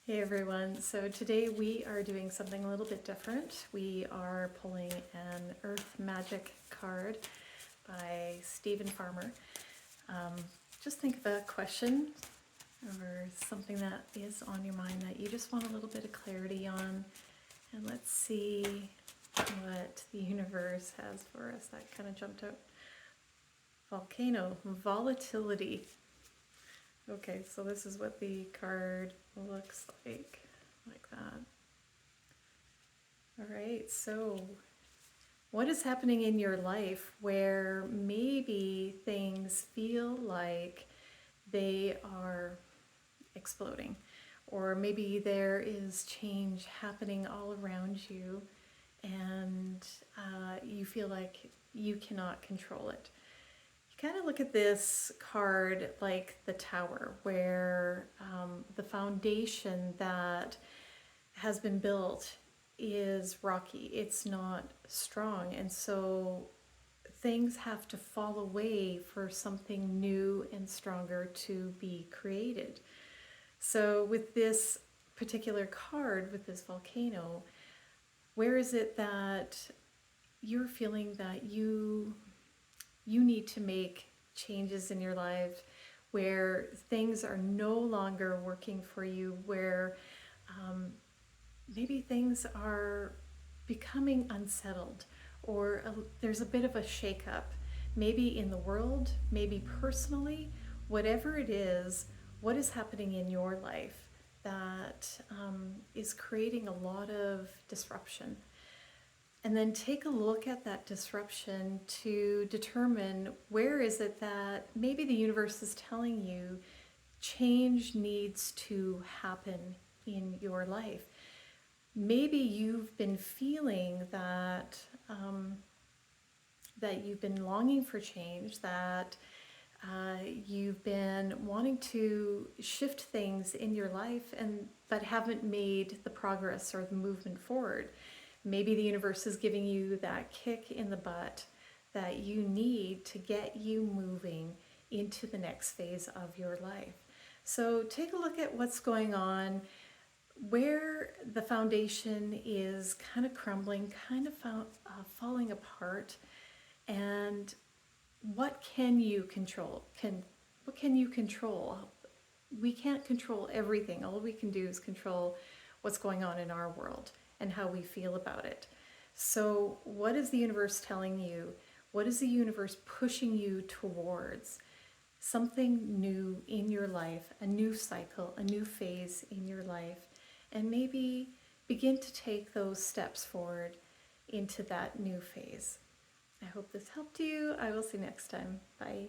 Hey everyone, so today we are doing something a little bit different. We are pulling an Earth Magic card by Stephen Farmer. Just think of a question or something that is on your mind that you just want a little bit of clarity on, and let's see what the universe has for us. That kind of jumped out. Volcano, volatility. Okay, so this is what the card looks like that. All right, so what is happening in your life where maybe things feel like they are exploding, or maybe there is change happening all around you and you feel like you cannot control it? Kind of look at this card like the tower, where the foundation that has been built is rocky. It's not strong, and so things have to fall away for something new and stronger to be created. So with this particular card, with this volcano, where is it that you're feeling that you need to make changes in your life, where things are no longer working for you, where maybe things are becoming unsettled, or there's a bit of a shakeup, maybe in the world, maybe personally, whatever it is, what is happening in your life that is creating a lot of disruption. And then take a look at that disruption to determine where is it that maybe the universe is telling you change needs to happen in your life. Maybe you've been feeling that that you've been longing for change, that you've been wanting to shift things in your life, but haven't made the progress or the movement forward. Maybe the universe is giving you that kick in the butt that you need to get you moving into the next phase of your life. So take a look at what's going on, where the foundation is kind of crumbling, kind of falling apart, and what can you control? What can you control? We can't control everything. All we can do is control what's going on in our world and how we feel about it. So what is the universe telling you? What is the universe pushing you towards? Something new in your life, a new cycle, a new phase in your life, and maybe begin to take those steps forward into that new phase. I hope this helped you. I will see you next time. Bye.